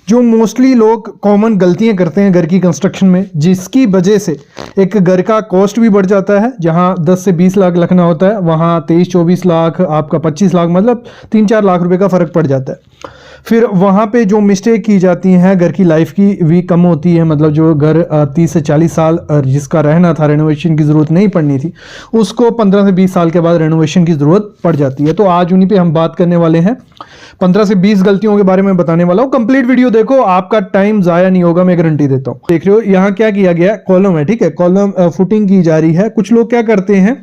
जो मोस्टली लोग कॉमन गलतियां करते हैं घर की कंस्ट्रक्शन में, जिसकी वजह से एक घर का कॉस्ट भी बढ़ जाता है। जहां 10 से 20 लाख लगना होता है वहां 23-24 लाख, आपका 25 लाख, मतलब 3-4 लाख रुपए का फर्क पड़ जाता है। फिर वहाँ पे जो मिस्टेक की जाती हैं, घर की लाइफ की भी कम होती है। मतलब जो घर 30 से 40 साल जिसका रहना था, रेनोवेशन की ज़रूरत नहीं पड़नी थी, उसको 15 से 20 साल के बाद रेनोवेशन की ज़रूरत पड़ जाती है। तो आज उन्हीं पे हम बात करने वाले हैं। 15 से 20 गलतियों के बारे में बताने वाला हूँ। कंप्लीट वीडियो देखो, आपका टाइम ज़ाया नहीं होगा, मैं गारंटी देता हूँ। देख रहे हो यहाँ क्या किया गया, कॉलम है, ठीक है, कॉलम फुटिंग की जा रही है। कुछ लोग क्या करते हैं,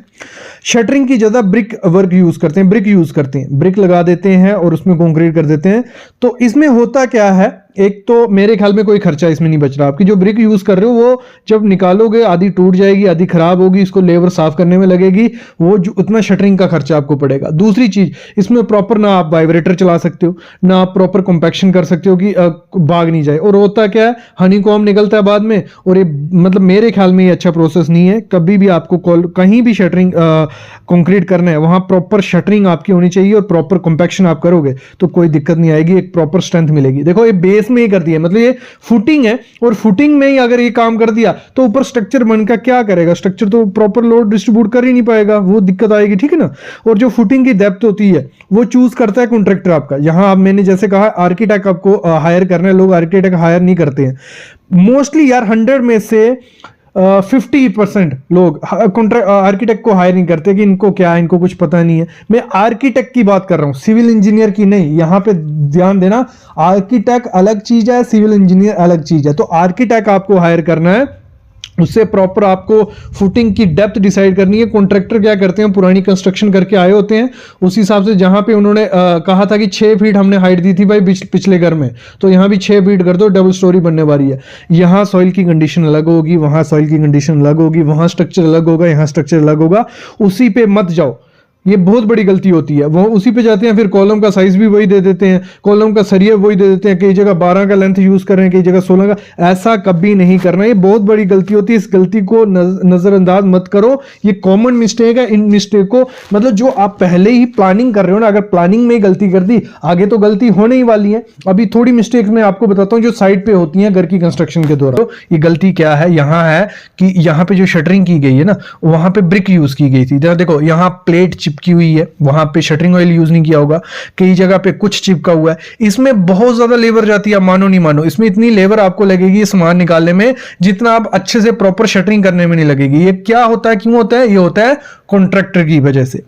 शटरिंग की जगह ब्रिक वर्क यूज करते हैं, ब्रिक यूज करते हैं, ब्रिक लगा देते हैं और उसमें कंक्रीट कर देते हैं। तो इसमें होता क्या है, एक तो मेरे ख्याल में कोई खर्चा इसमें नहीं बच रहा। आपकी जो ब्रिक यूज कर रहे हो वो जब निकालोगे आधी टूट जाएगी, आधी खराब होगी, इसको लेबर साफ करने में लगेगी, वो जो उतना शटरिंग का खर्चा आपको पड़ेगा। दूसरी चीज, इसमें प्रॉपर ना आप वाइब्रेटर चला सकते हो, ना आप प्रॉपर कॉम्पैक्शन कर सकते हो कि भाग नहीं जाए। और होता क्या है, हनीकॉम्ब निकलता है बाद में। और ये मतलब मेरे ख्याल में ये अच्छा प्रोसेस नहीं है। कभी भी आपको कहीं भी शटरिंग कंक्रीट करना है, वहां प्रॉपर शटरिंग आपकी होनी चाहिए और प्रॉपर कॉम्पैक्शन आप करोगे तो कोई दिक्कत नहीं आएगी, एक प्रॉपर स्ट्रेंथ मिलेगी। देखो ये बेस में ही कर दिया, मतलब ये फुटिंग है और फुटिंग में ही अगर ये काम कर दिया तो ऊपर स्ट्रक्चर बनकर क्या करेगा, स्ट्रक्चर तो प्रॉपर लोड डिस्ट्रीब्यूट कर ही नहीं पाएगा, वो दिक्कत आएगी, ठीक है ना। और जो फुटिंग की डेप्थ होती है वो चूज करता है कॉन्ट्रैक्टर आपका। यहां आप, मैंने जैसे कहा, आर्किटेक्ट आपको हायर करना है, लोग आर्किटेक्ट हायर नहीं करते हैं मोस्टली यार। 100 में से 50% लोग आर्किटेक्ट को हायर नहीं करते कि इनको क्या है, इनको कुछ पता नहीं है। मैं आर्किटेक्ट की बात कर रहा हूं, सिविल इंजीनियर की नहीं। यहां पे ध्यान देना, आर्किटेक्ट अलग चीज है, सिविल इंजीनियर अलग चीज है। तो आर्किटेक्ट आपको हायर करना है, उससे प्रॉपर आपको फुटिंग की डेप्थ डिसाइड करनी है। कॉन्ट्रैक्टर क्या करते हैं, पुरानी कंस्ट्रक्शन करके आए होते हैं, उस हिसाब से जहां पे उन्होंने कहा था कि 6 फीट हमने हाइट दी थी भाई पिछले घर में, तो यहां भी 6 फीट कर दो, डबल स्टोरी बनने वाली है। यहां सॉइल की कंडीशन अलग होगी, वहां सॉइल की कंडीशन अलग होगी, वहां स्ट्रक्चर अलग होगा, यहां स्ट्रक्चर अलग होगा। उसी पे मत जाओ, ये बहुत बड़ी गलती होती है। वो उसी पे जाते हैं, फिर कॉलम का साइज भी वही दे देते हैं, कॉलम का सरिया वही दे देते हैं, कई जगह 12 का लेंथ यूज कर रहे हैं, कई जगह 16 का। ऐसा कभी नहीं करना, ये बहुत बड़ी गलती होती है। इस गलती को नजरअंदाज मत करो, ये कॉमन मिस्टेक है। इन मिस्टेक को, मतलब जो आप पहले ही प्लानिंग कर रहे हो ना, अगर प्लानिंग में गलती कर दी, आगे तो गलती होने ही वाली है। अभी थोड़ी मिस्टेक मैं आपको बताता हूँ जो साइड पे होती है घर की कंस्ट्रक्शन के दौरान। तो ये गलती क्या है, यहाँ है कि यहाँ पे जो शटरिंग की गई है ना, वहां पे ब्रिक यूज की गई थी। देखो यहाँ प्लेट की हुई है, वहां पे शटरिंग ऑयल यूज नहीं किया होगा, कई जगह पे कुछ चिपका हुआ है। इसमें बहुत ज्यादा लेबर जाती है, मानो नहीं मानो। इसमें इतनी लेबर आपको लगेगी सामान निकालने में जितना आप अच्छे से प्रॉपर शटरिंग करने में नहीं लगेगी। ये क्या होता है, क्यों होता है, ये होता है कॉन्ट्रैक्टर की वजह से।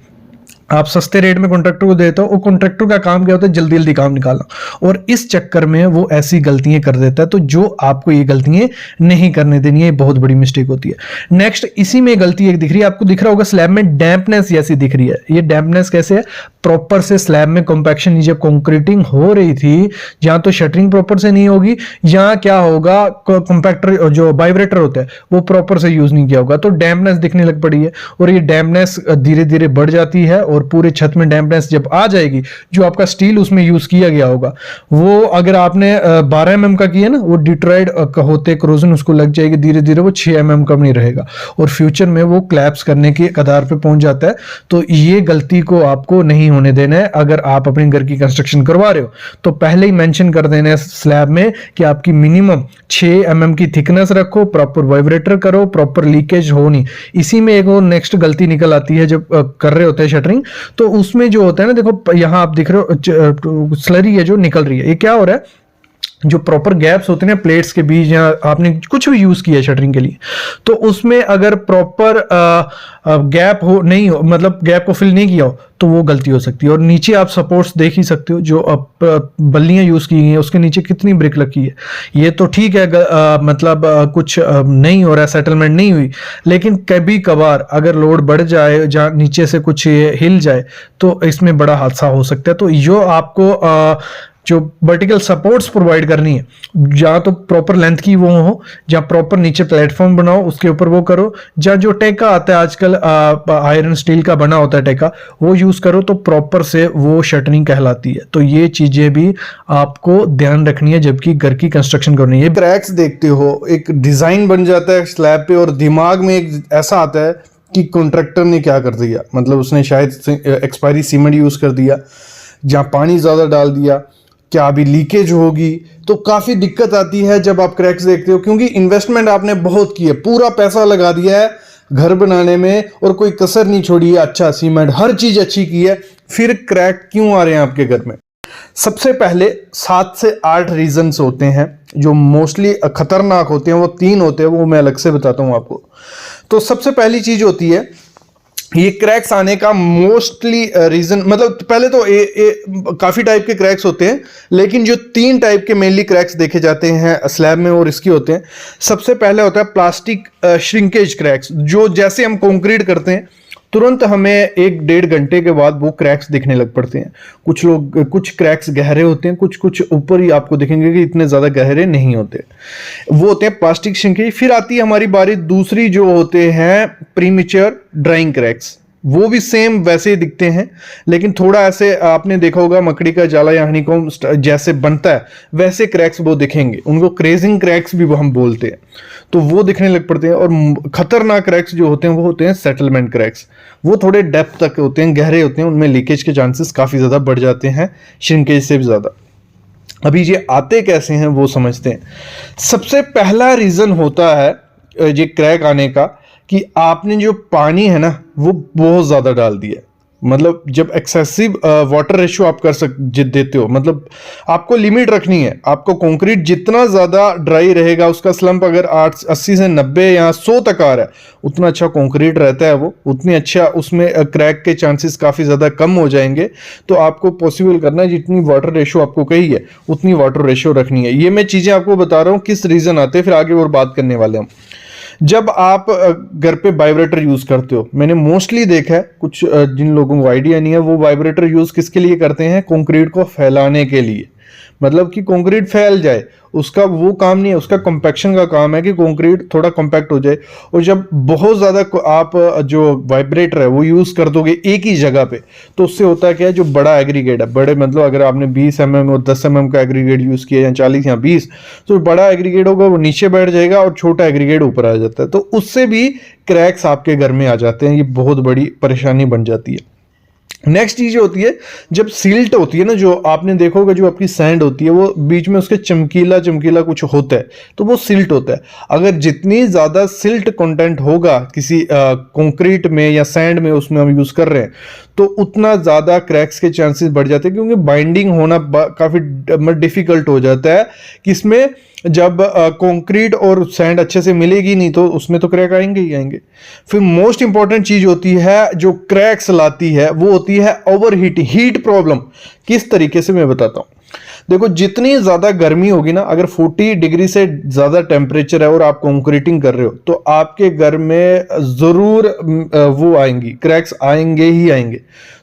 आप सस्ते रेट में कॉन्ट्रैक्टर को देते हो, और कॉन्ट्रैक्टर का काम क्या होता है, जल्दी जल्दी काम निकालना, और इस चक्कर में वो ऐसी गलतियां कर देता है। तो जो आपको ये गलतियां नहीं करने देनी है, ये बहुत बड़ी मिस्टेक होती है। नेक्स्ट, इसी में गलती एक दिख रही है आपको, दिख रहा होगा स्लैब में डैम्पनेस जैसी दिख रही है। ये डैम्पनेस कैसे है, प्रॉपर से स्लैब में कॉम्पैक्शन, जब कंक्रीटिंग हो रही थी, जहां तो शटरिंग प्रॉपर से नहीं होगी, यहाँ क्या होगा, कॉम्पैक्टर जो वाइब्रेटर होता है वो प्रॉपर से यूज नहीं किया होगा, तो डैम्पनेस दिखने लग पड़ी है। और ये डैम्पनेस धीरे धीरे बढ़ जाती है, और पूरे छत में डैम्पनेस जब आ जाएगी, जो आपका स्टील उसमें यूज किया गया होगा, वो अगर आपने 12 mm का किया ना, वो डिट्रॉयड होते क्रोजन उसको लग जाएगी, धीरे धीरे वो 6 mm का नहीं रहेगा, और फ्यूचर में वो क्लैप्स करने के कगार पे पहुंच जाता है। तो ये गलती को आपको नहीं होने देना है। अगर आप अपने घर की कंस्ट्रक्शन करवा रहे हो तो पहले ही मेंशन कर देना है स्लैब में कि आपकी मिनिमम 6 mm की थिकनेस रखो, प्रॉपर वाइब्रेटर करो, प्रॉपर लीकेज हो नहीं। इसी में एक और नेक्स्ट गलती निकल आती है जब कर रहे होते हैं शटरिंग, तो उसमें जो होता है ना, देखो यहां आप दिख रहे हो स्लरी है जो निकल रही है, ये क्या हो रहा है, जो प्रॉपर गैप्स होते हैं प्लेट्स के बीच, या आपने कुछ भी यूज किया शटरिंग के लिए, तो उसमें अगर प्रॉपर गैप हो नहीं हो, मतलब गैप को फिल नहीं किया हो, तो वो गलती हो सकती है। और नीचे आप सपोर्ट्स देख ही सकते हो, जो बल्लियां यूज की गई हैं उसके नीचे कितनी ब्रिक लगी है। ये तो ठीक है, मतलब कुछ नहीं हो रहा है, सेटलमेंट नहीं हुई, लेकिन कभी कभार अगर लोड बढ़ जाए, जहाँ नीचे से कुछ हिल जाए, तो इसमें बड़ा हादसा हो सकता है। तो जो आपको जो वर्टिकल सपोर्ट्स प्रोवाइड करनी है, जहां तो प्रॉपर लेंथ की वो हो, जहां प्रॉपर नीचे प्लेटफॉर्म बनाओ, उसके ऊपर वो करो। जहां जो टेका आता है आजकल आयरन स्टील का बना होता है टेका, वो यूज करो, तो प्रॉपर से वो शटरिंग कहलाती है। तो ये चीजें भी आपको ध्यान रखनी है जबकि घर की कंस्ट्रक्शन करनी है। क्रैक्स देखते हो, एक डिजाइन बन जाता है स्लैब पे, और दिमाग में एक ऐसा आता है कि कॉन्ट्रैक्टर ने क्या कर दिया, मतलब उसने शायद एक्सपायरी सीमेंट यूज कर दिया, जहां पानी ज्यादा डाल दिया, क्या अभी लीकेज होगी, तो काफी दिक्कत आती है जब आप क्रैक्स देखते हो, क्योंकि इन्वेस्टमेंट आपने बहुत की है, पूरा पैसा लगा दिया है घर बनाने में और कोई कसर नहीं छोड़ी है, अच्छा सीमेंट हर चीज अच्छी की है, फिर क्रैक क्यों आ रहे हैं आपके घर में? सबसे पहले 7 से 8 रीजंस होते हैं जो मोस्टली खतरनाक होते हैं, वो 3 होते हैं, वो मैं अलग से बताता हूं आपको। तो सबसे पहली चीज होती है ये क्रैक्स आने का मोस्टली रीजन, मतलब पहले तो काफी टाइप के क्रैक्स होते हैं, लेकिन जो 3 टाइप के मेनली क्रैक्स देखे जाते हैं स्लैब में और इसकी होते हैं। सबसे पहले होता है प्लास्टिक श्रिंकेज क्रैक्स, जो जैसे हम कंक्रीट करते हैं तुरंत हमें 1-1.5 घंटे के बाद वो क्रैक्स दिखने लग पड़ते हैं। कुछ क्रैक्स गहरे होते हैं, कुछ ऊपर ही आपको दिखेंगे कि इतने ज्यादा गहरे नहीं होते, वो होते हैं प्लास्टिक श्रिंकेज। फिर आती है हमारी बारी दूसरी, जो होते हैं प्रीमेच्योर ड्राइंग क्रैक्स। वो भी सेम वैसे ही दिखते हैं, लेकिन थोड़ा ऐसे आपने देखा होगा मकड़ी का जाला या हनीकॉम्ब जैसे बनता है वैसे क्रैक्स वो दिखेंगे, उनको क्रेजिंग क्रैक्स भी वो हम बोलते हैं, तो वो दिखने लग पड़ते हैं। और खतरनाक क्रैक्स जो होते हैं वो होते हैं सेटलमेंट क्रैक्स, वो थोड़े डेप्थ तक होते हैं, गहरे होते हैं, उनमें लीकेज के चांसेस काफी ज्यादा बढ़ जाते हैं श्रिंकेज से भी ज्यादा। अभी ये आते कैसे हैं वो समझते हैं। सबसे पहला रीजन होता है ये क्रैक आने का कि आपने जो पानी है ना वो बहुत ज्यादा डाल दिया। मतलब जब एक्सेसिव वाटर रेशियो आप देते हो, मतलब आपको लिमिट रखनी है, आपको कंक्रीट जितना ज्यादा ड्राई रहेगा, उसका स्लंप अगर 80 से 90 या 100 तक आ रहा है, उतना अच्छा कंक्रीट रहता है, वो उतनी अच्छा उसमें क्रैक के चांसेस काफी ज्यादा कम हो जाएंगे। तो आपको पॉसिबल करना है जितनी वाटर रेशियो आपको कही है उतनी वाटर रेशियो रखनी है। ये मैं चीजें आपको बता रहा हूँ किस रीजन आते हैं, फिर आगे और बात करने वाले हम। जब आप घर पे वाइब्रेटर यूज करते हो, मैंने मोस्टली देखा है, कुछ जिन लोगों को आइडिया नहीं है, वो वाइब्रेटर यूज किसके लिए करते हैं? कंक्रीट को फैलाने के लिए, मतलब कि कंक्रीट फैल जाए, उसका वो काम नहीं है, उसका कंपैक्शन का काम है कि कंक्रीट थोड़ा कंपैक्ट हो जाए। और जब बहुत ज्यादा आप जो वाइब्रेटर है वो यूज कर दोगे एक ही जगह पे, तो उससे होता है क्या है, जो बड़ा एग्रीगेट है, बड़े मतलब अगर आपने 20 mm और 10 mm का एग्रीगेट यूज किया या 40 या 20, तो बड़ा एग्रीगेट होगा वो नीचे बैठ जाएगा और छोटा एग्रीगेट ऊपर आ जाता है, तो उससे भी क्रैक्स आपके घर में आ जाते हैं। ये बहुत बड़ी परेशानी बन जाती है। नेक्स्ट चीज होती है जब सिल्ट होती है ना, जो आपने देखा होगा, जो आपकी सैंड होती है वो बीच में उसके चमकीला चमकीला कुछ होता है, तो वो सिल्ट होता है। अगर जितनी ज्यादा सिल्ट कंटेंट होगा किसी कंक्रीट में या सैंड में उसमें हम यूज कर रहे हैं, तो उतना ज्यादा क्रैक्स के चांसेस बढ़ जाते हैं, क्योंकि बाइंडिंग होना काफी डिफिकल्ट हो जाता है। किसमें? जब कंक्रीट और सैंड अच्छे से मिलेगी नहीं तो उसमें तो क्रैक आएंगे ही आएंगे। फिर मोस्ट इंपॉर्टेंट चीज होती है जो क्रैक्स लाती है, वो होती है ओवरहीटिंग, हीट प्रॉब्लम। किस तरीके से मैं बताता हूं। देखो, जितनी ज्यादा गर्मी होगी ना, अगर 40 डिग्री से ज्यादा टेम्परेचर है और आप कंक्रीटिंग कर रहे हो, तो आपके घर में जरूर वो आएंगी, क्रैक्स आएंगे ही आएंगे।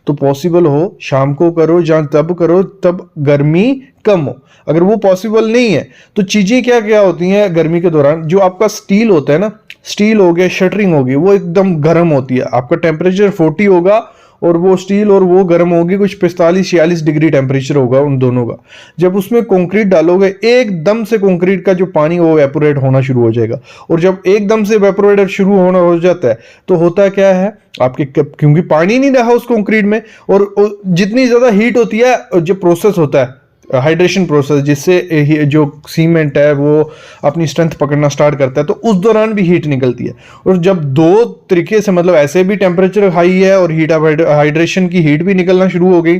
तो पॉसिबल हो शाम को करो या तब करो तब गर्मी कम हो। अगर वो पॉसिबल नहीं है तो चीजें क्या क्या होती हैं गर्मी के दौरान, जो आपका स्टील होता है ना, स्टील हो गया, शटरिंग होगी, वो एकदम गर्म होती है। आपका टेम्परेचर 40 होगा और वो स्टील और वो गर्म होगी, कुछ 45-46 डिग्री टेम्परेचर होगा उन दोनों का। जब उसमें कंक्रीट डालोगे, एकदम से कंक्रीट का जो पानी वो वेपोरेट होना शुरू हो जाएगा। और जब एकदम से वेपोरेट शुरू होना हो जाता है तो होता क्या है, आपके क्योंकि पानी नहीं रहा उस कंक्रीट में, और जितनी ज्यादा हीट होती है, जो प्रोसेस होता है हाइड्रेशन प्रोसेस, जिससे जो सीमेंट है वो अपनी स्ट्रेंथ पकड़ना स्टार्ट करता है, तो उस दौरान भी हीट निकलती है। और जब दो तरीके से, मतलब ऐसे भी टेम्परेचर हाई है और हीट हाइड्रेशन की हीट भी निकलना शुरू हो गई,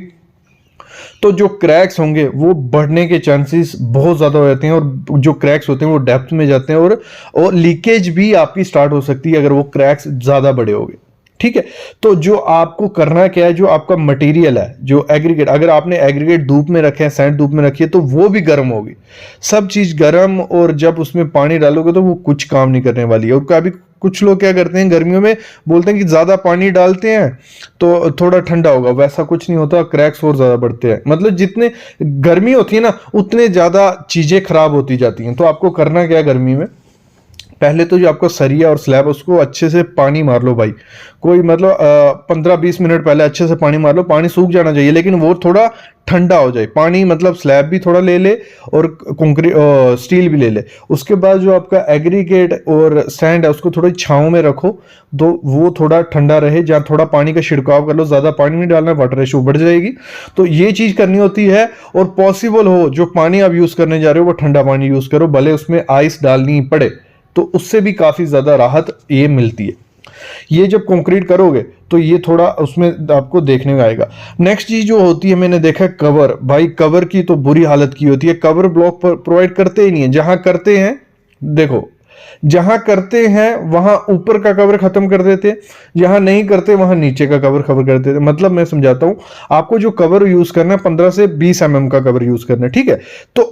तो जो क्रैक्स होंगे वो बढ़ने के चांसेस बहुत ज्यादा हो जाते हैं। और जो क्रैक्स होते हैं वो डेप्थ में जाते हैं और लीकेज भी आपकी स्टार्ट हो सकती है अगर वो क्रैक्स ज्यादा बड़े हो गए। ठीक है, तो जो आपको करना क्या है, जो आपका मटेरियल है, जो एग्रीगेट, अगर आपने एग्रीगेट धूप में रखे हैं, सैंड धूप में रखी है, तो वो भी गर्म होगी, सब चीज गर्म। और जब उसमें पानी डालोगे तो वो कुछ काम नहीं करने वाली है। और कभी कुछ लोग क्या करते हैं गर्मियों में, बोलते हैं कि ज्यादा पानी डालते हैं तो थोड़ा ठंडा होगा, वैसा कुछ नहीं होता, क्रैक्स और ज्यादा बढ़ते हैं। मतलब जितने गर्मी होती है ना, उतने ज्यादा चीजें खराब होती जाती हैं। तो आपको करना क्या है गर्मी में, पहले तो जो आपका सरिया और स्लैब उसको अच्छे से पानी मार लो भाई, कोई मतलब 15-20 मिनट पहले अच्छे से पानी मार लो, पानी सूख जाना चाहिए लेकिन वो थोड़ा ठंडा हो जाए पानी, मतलब स्लैब भी थोड़ा ले ले और कंक्रीट स्टील भी ले ले। उसके बाद जो आपका एग्रीगेट और सैंड है उसको थोड़ी छांव में रखो, तो वो थोड़ा ठंडा रहे, जहाँ थोड़ा पानी का छिड़काव कर लो, ज़्यादा पानी नहीं डालना, वाटर रेशो बढ़ जाएगी। तो ये चीज़ करनी होती है। और पॉसिबल हो जो पानी आप यूज़ करने जा रहे हो वो ठंडा पानी यूज़ करो, भले उसमें आइस डालनी पड़े, तो उससे भी काफ़ी ज़्यादा राहत ये मिलती है। ये जब कंक्रीट करोगे तो ये थोड़ा उसमें आपको देखने में आएगा। नेक्स्ट चीज जो होती है, मैंने देखा कवर, भाई कवर की तो बुरी हालत की होती है, कवर ब्लॉक प्रोवाइड करते ही नहीं है। जहां करते हैं, देखो जहां करते हैं वहां ऊपर का कवर खत्म कर देते हैं, जहां नहीं करते वहां नीचे का कवर खबर कर देते हैं। मतलब मैं समझाता हूं आपको, जो कवर यूज करना है 15 से 20 mm का कवर यूज करना है, ठीक है। तो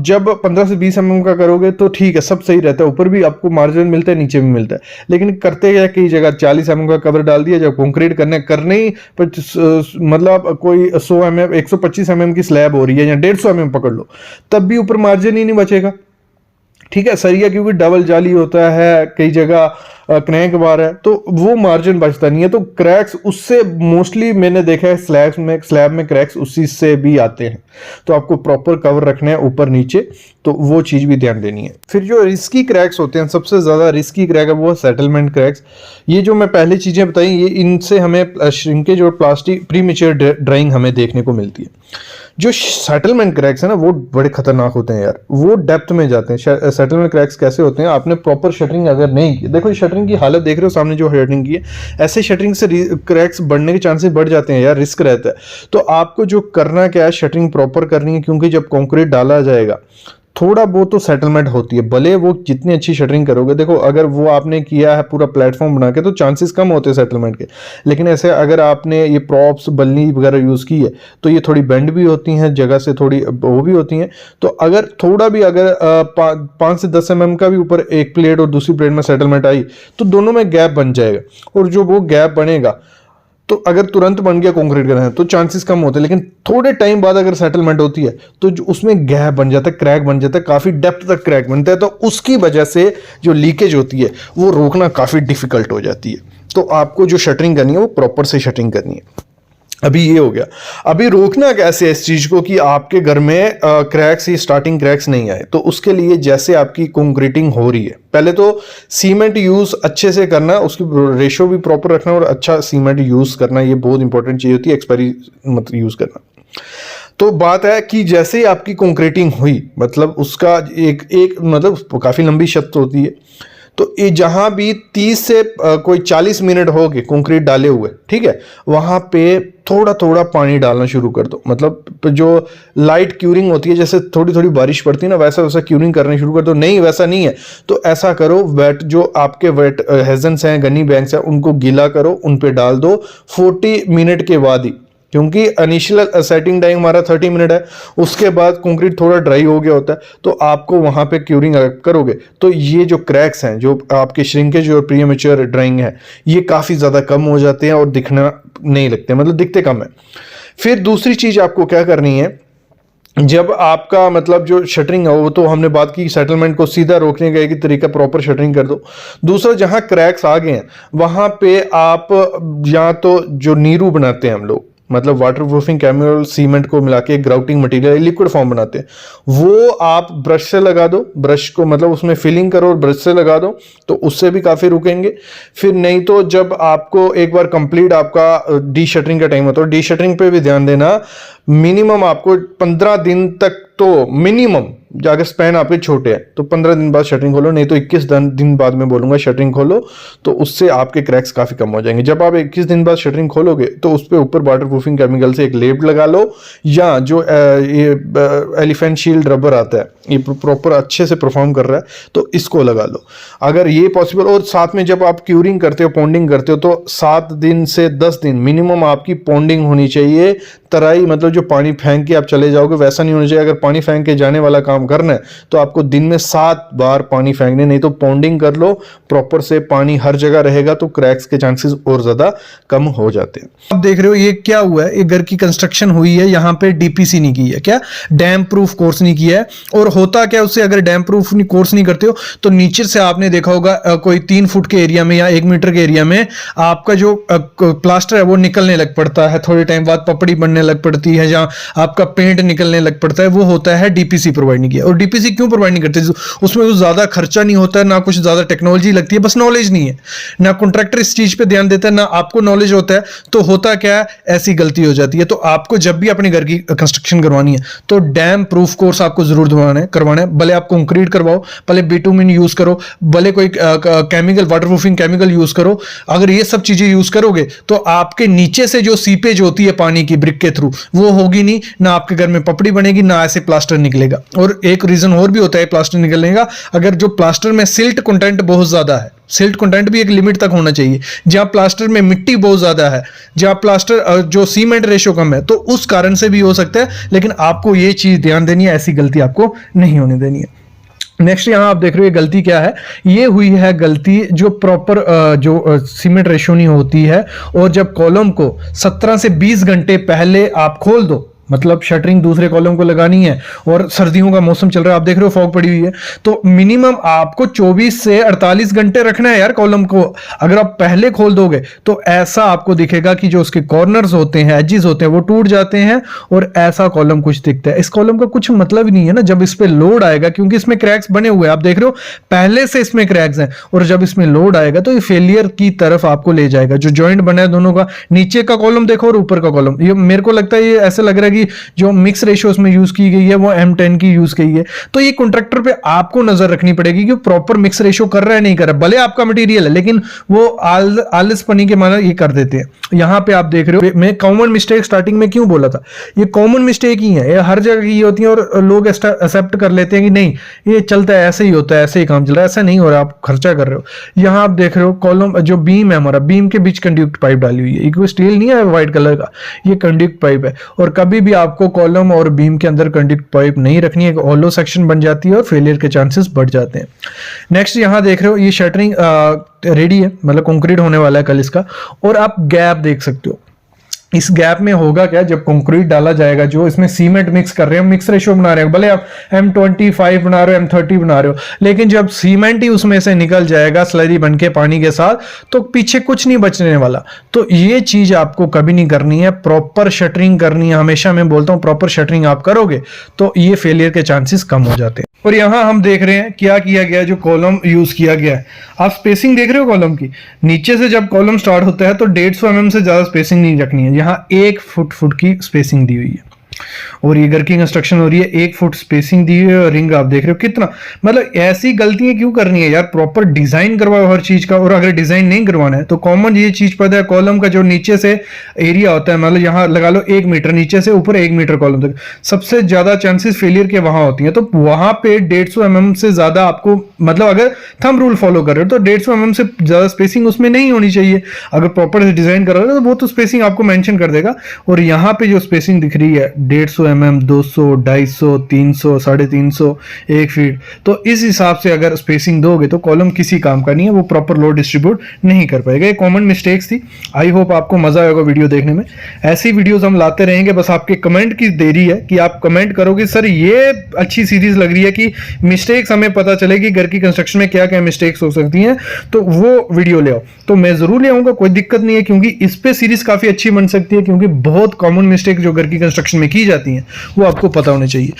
जब 15 से 20 mm का करोगे तो ठीक है, सब सही रहता है, ऊपर भी आपको मार्जिन मिलता है, नीचे भी मिलता है। लेकिन करते क्या, कई जगह 40 mm का कवर डाल दिया, जब कंक्रीट करने ही मतलब कोई 100 mm 125 mm की स्लैब हो रही है या 150 mm पकड़ लो, तब भी ऊपर मार्जिन ही नहीं बचेगा, ठीक है। सरिया क्योंकि डबल जाली होता है, कई जगह क्रैक बार है, तो वो मार्जिन बचता नहीं है। तो क्रैक्स उससे मोस्टली मैंने देखा है, स्लैब में क्रैक्स उसी से भी आते हैं। तो आपको प्रॉपर कवर रखना है ऊपर नीचे, तो वो चीज़ भी ध्यान देनी है। फिर जो रिस्की क्रैक्स होते हैं, सबसे ज़्यादा रिस्की क्रैक है वो सेटलमेंट क्रैक्स। ये जो मैं पहले चीज़ें बताई, ये इनसे हमें श्रिंकेज और प्लास्टिक प्रीमेच्योर ड्राइंग हमें देखने को मिलती है। जो सेटलमेंट क्रैक्स है ना, वो बड़े खतरनाक होते हैं यार, वो डेप्थ में जाते हैं। सेटलमेंट क्रैक्स कैसे होते हैं, आपने प्रॉपर शटरिंग अगर नहीं की, देखो शटरिंग की हालत देख रहे हो सामने, जो शटरिंग की है, ऐसे शटरिंग से क्रैक्स बढ़ने के चांसेस बढ़ जाते हैं यार, रिस्क रहता है। तो आपको जो करना क्या है, शटरिंग प्रॉपर करनी है, क्योंकि जब कंक्रीट डाला जाएगा थोड़ा बहुत तो सेटलमेंट होती है, भले वो जितनी अच्छी शटरिंग करोगे। देखो अगर वो आपने किया है पूरा प्लेटफॉर्म बना के तो चांसेस कम होते हैं सेटलमेंट के, लेकिन ऐसे अगर आपने ये प्रॉप्स बल्ली वगैरह यूज़ की है तो ये थोड़ी बेंड भी होती हैं, जगह से थोड़ी वो भी होती हैं। तो अगर थोड़ा भी अगर 5 से 10 mm का भी ऊपर एक प्लेट और दूसरी प्लेट में सेटलमेंट आई तो दोनों में गैप बन जाएगा, और जो वो गैप बनेगा तो अगर तुरंत बन गया कंक्रीट करना है तो चांसेस कम होते हैं, लेकिन थोड़े टाइम बाद अगर सेटलमेंट होती है तो जो उसमें गैप बन जाता है, क्रैक बन जाता है, काफ़ी डेप्थ तक क्रैक बनता है, तो उसकी वजह से जो लीकेज होती है वो रोकना काफ़ी डिफिकल्ट हो जाती है। तो आपको जो शटरिंग करनी है वो प्रॉपर से शटरिंग करनी है। अभी ये हो गया, अभी रोकना कैसे है इस चीज को कि आपके घर में क्रैक्स, ये स्टार्टिंग क्रैक्स नहीं आए। तो उसके लिए जैसे आपकी कंक्रीटिंग हो रही है, पहले तो सीमेंट यूज अच्छे से करना, उसकी रेशो भी प्रॉपर रखना और अच्छा सीमेंट यूज करना, ये बहुत इंपॉर्टेंट चीज होती है, एक्सपायरी मत यूज करना। तो बात है कि जैसे ही आपकी कंक्रीटिंग हुई, मतलब उसका एक मतलब काफी लंबी छत होती है, तो ये जहां भी 30 से कोई 40 मिनट हो गए कंक्रीट डाले हुए, ठीक है, वहां पे थोड़ा थोड़ा पानी डालना शुरू कर दो। मतलब जो लाइट क्यूरिंग होती है, जैसे थोड़ी थोड़ी बारिश पड़ती है ना, वैसा वैसा क्यूरिंग करना शुरू कर दो। नहीं वैसा नहीं है तो ऐसा करो, वेट जो आपके वेट हेजन्स हैं, गनी बैंक्स हैं, उनको गीला करो, उन पे डाल दो 40 मिनट के बाद ही, क्योंकि इनिशियल सेटिंग टाइम हमारा 30 मिनट है, उसके बाद कंक्रीट थोड़ा ड्राई हो गया होता है, तो आपको वहां पे क्यूरिंग करोगे तो ये जो क्रैक्स हैं, जो आपके श्रिंकेज और प्रीमेच्योर ड्राइंग है, ये काफ़ी ज़्यादा कम हो जाते हैं और दिखना नहीं लगते, मतलब दिखते कम है। फिर दूसरी चीज़ आपको क्या करनी है, जब आपका मतलब जो शटरिंग है वो तो हमने बात की, सेटलमेंट को सीधा रोकने का एक तरीका प्रॉपर शटरिंग कर दो। दूसरा, जहां क्रैक्स आ गए हैं वहां पे आप या तो जो नीरू बनाते हैं हम लोग, मतलब वाटर प्रूफिंग केमिकल सीमेंट को मिला के ग्राउटिंग मटेरियल लिक्विड फॉर्म बनाते हैं, वो आप ब्रश से लगा दो, ब्रश को मतलब उसमें फिलिंग करो और ब्रश से लगा दो, तो उससे भी काफ़ी रुकेंगे। फिर नहीं तो जब आपको एक बार कंप्लीट आपका डी शटरिंग का टाइम होता है, डी शटरिंग पे भी ध्यान देना, मिनिमम आपको 15 दिन तक तो मिनिमम, अगर स्पैन आपके छोटे हैं तो 15 दिन बाद शटरिंग खोलो, नहीं तो 21 दिन बाद में बोलूंगा शटरिंग खोलो, तो उससे आपके क्रैक्स काफ़ी कम हो जाएंगे। जब आप 21 दिन बाद शटरिंग खोलोगे तो उस पर ऊपर वाटर प्रूफिंग केमिकल से एक लेप लगा लो, या जो ये एलिफेंट शील्ड रबर आता है, ये प्रॉपर अच्छे से परफॉर्म कर रहा है तो इसको लगा लो अगर ये पॉसिबल। और साथ में जब आप क्यूरिंग करते हो, पॉन्डिंग करते हो, तो 7 दिन से 10 दिन मिनिमम आपकी पॉन्डिंग होनी चाहिए। तराई मतलब जो पानी फेंक के आप चले जाओगे वैसा नहीं होना चाहिए। अगर पानी फेंक के जाने वाला काम काम करना है तो आपको दिन में 7 बार पानी फेंकने, नहीं तो पॉन्डिंग कर लो प्रॉपर से, पानी हर जगह रहेगा तो क्रैक्स के चांसेस और ज्यादा कम हो जाते हैं। आप देख रहे हो ये क्या हुआ है, ये घर की कंस्ट्रक्शन हुई है, यहाँ पे डीपीसी नहीं की है, क्या डैम प्रूफ कोर्स नहीं किया है। और होता क्या उससे, अगर डैम प्रूफ कोर्स नहीं करते हो तो नीचे से आपने देखा होगा कोई 3 फुट के एरिया में या 1 मीटर के एरिया में आपका जो प्लास्टर है वो निकलने लग पड़ता है, थोड़े टाइम बाद पपड़ी बनने लग पड़ती है, जहाँ आपका पेंट निकलने लग पड़ता है, वो होता है डीपीसी प्रोवाइड नहीं किया। और डीपीसी क्यों प्रोवाइड नहीं करते, उसमें कुछ ज्यादा खर्चा नहीं होता है, ना कुछ ज्यादा टेक्नोलॉजी लगती है, बस नॉलेज नहीं है, ना कॉन्ट्रैक्टर इस चीज पे ध्यान देता है, ना आपको नॉलेज होता है। तो होता क्या है, ऐसी गलती हो जाती है। तो आपको जब भी अपने घर की कंस्ट्रक्शन करवानी है तो डैम प्रूफ कोर्स आपको जरूर करवाना है। भले आप कंक्रीट करवाओ, भले बिटुमिन यूज करो, भले कोई केमिकल वाटरप्रूफिंग केमिकल यूज करो, अगर ये सब चीजें यूज करोगे तो आपके नीचे से जो सीपेज होती है पानी की ब्रिक के थ्रू वो होगी नहीं, ना आपके घर में पपड़ी बनेगी, ना ऐसे प्लास्टर निकलेगा। और एक रीजन और भी होता है प्लास्टर निकलने का, अगर जो प्लास्टर में सिल्ट कंटेंट बहुत ज्यादा है, सिल्ट कंटेंट भी एक लिमिट तक होना चाहिए, जहां प्लास्टर में मिट्टी बहुत ज्यादा है, जहां प्लास्टर जो सीमेंट रेशो कम है, तो उस कारण से भी हो सकता है। लेकिन आपको ये चीज ध्यान देनी है, ऐसी गलती आपको नहीं होने देनी है। नेक्स्ट यहां आप देख रहे हो ये गलती क्या है, ये हुई है गलती जो प्रॉपर जो सीमेंट रेशो नहीं होती है, और जब कॉलम को 17 से 20 घंटे पहले आप खोल दो, मतलब शटरिंग दूसरे कॉलम को लगानी है और सर्दियों का मौसम चल रहा है, आप देख रहे हो फॉग पड़ी हुई है, तो मिनिमम आपको 24 से 48 घंटे रखना है यार कॉलम को। अगर आप पहले खोल दोगे तो ऐसा आपको दिखेगा कि जो उसके कॉर्नर्स होते हैं, एजेस होते हैं, वो टूट जाते हैं और ऐसा कॉलम कुछ दिखता है। इस कॉलम का कुछ मतलब ही नहीं है ना जब इस पे लोड आएगा, क्योंकि इसमें क्रैक्स बने हुए हैं, आप देख रहे हो पहले से इसमें क्रैक्स हैं, और जब इसमें लोड आएगा तो ये फेलियर की तरफ आपको ले जाएगा। जो जॉइंट बना है दोनों का, नीचे का कॉलम देखो और ऊपर का कॉलम, ये मेरे को लगता है ये ऐसा लग रहा है कि जो मिक्स रेशियो उसमें यूज की गई है वो M10 की यूज की है। तो ये कॉन्ट्रैक्टर पे आपको नजर रखनी पड़ेगी कि प्रॉपर मिक्स रेशियो कर रहा है नहीं कर रहा, भले आपका मटेरियल है लेकिन वो आलसपनी के माना ये कर देते हैं। यहां पे आप देख रहे हो, मैं कॉमन मिस्टेक स्टार्टिंग में क्यों बोला था, ये कॉमन मिस्टेक ही है, ये हर जगह की होती है और लोग एक्सेप्ट कर लेते हैं कि नहीं ये चलता है, ऐसे ही होता है, ऐसे ही काम चल रहा है। ऐसा नहीं हो रहा, आप खर्चा कर रहे हो। यहां आप देख रहे हो कॉलम जो बीम है हमारा, बीम के बीच कंडक्ट पाइप डाली हुई है, ये कोई स्टील नहीं है व्हाइट कलर का, ये कंडक्ट पाइप है। और कभी भी आपको कॉलम और बीम के अंदर कंडक्ट पाइप नहीं रखनी है, होलो सेक्शन बन जाती है और फेलियर के चांसेस बढ़ जाते हैं। नेक्स्ट यहां देख रहे हो ये शटरिंग रेडी है, मतलब कंक्रीट होने वाला है कल इसका, और आप गैप देख सकते हो। इस गैप में होगा क्या, जब कंक्रीट डाला जाएगा, जो इसमें सीमेंट मिक्स कर रहे हैं, मिक्स रेशियो बना रहे हो, भले आप M25 बना रहे हो, M30 बना रहे हो, लेकिन जब सीमेंट ही उसमें से निकल जाएगा स्लरी बन के पानी के साथ, तो पीछे कुछ नहीं बचने वाला। तो ये चीज आपको कभी नहीं करनी है, प्रॉपर शटरिंग करनी है। हमेशा मैं बोलता हूं प्रॉपर शटरिंग आप करोगे तो ये फेलियर के चांसेस कम हो जाते हैं। और यहां हम देख रहे हैं क्या किया गया, जो कॉलम यूज किया गया है, आप स्पेसिंग देख रहे हो कॉलम की, नीचे से जब कॉलम स्टार्ट होता है तो 150 mm से ज्यादा स्पेसिंग नहीं रखनी है, यहाँ 1 फुट की स्पेसिंग दी हुई है। और ये घर की कंस्ट्रक्शन हो रही है, 1 फुट स्पेसिंग दी हुई है, रिंग आप देख रहे हो कितना, मतलब ऐसी गलतियां क्यों करनी है यार, प्रॉपर डिजाइन करवाओ हर चीज का। और अगर डिजाइन नहीं करवाना है तो कॉमन ये चीज पता है, कॉलम का जो नीचे से एरिया होता है, मतलब यहाँ लगा लो 1 मीटर, नीचे से ऊपर 1 मीटर कॉलम तक, सबसे ज्यादा चांसेस फेलियर के वहां होती है। तो वहां पे 150 mm से ज्यादा आपको, मतलब अगर थंब रूल फॉलो कर रहे हो तो 150 mm से ज्यादा स्पेसिंग उसमें नहीं होनी चाहिए। अगर प्रॉपर से डिजाइन कर रहे हो तो वो तो स्पेसिंग आपको मेंशन कर देगा। और यहाँ पे जो स्पेसिंग दिख रही है 150 mm, 200, 250, 300, 350, 1 फीट, तो इस हिसाब से अगर स्पेसिंग दोगे तो कॉलम किसी काम का नहीं है, वो प्रॉपर लोड डिस्ट्रीब्यूट नहीं कर पाएगा। ये कॉमन मिस्टेक्स थी। आई होप आपको मजा आएगा वीडियो देखने में। ऐसी वीडियोस हम लाते रहेंगे, बस आपके कमेंट की देरी है कि आप कमेंट करोगे सर ये अच्छी सीरीज लग रही है, कि मिस्टेक्स हमें पता चले कि घर की कंस्ट्रक्शन में क्या क्या मिस्टेक्स हो सकती हैं, तो वो वीडियो ले आओ। तो मैं जरूर ले आऊंगा, कोई दिक्कत नहीं है, क्योंकि इस पे सीरीज काफी अच्छी बन सकती है, क्योंकि बहुत कॉमन मिस्टेक जो घर की कंस्ट्रक्शन में की जाती है वो आपको पता होने चाहिए।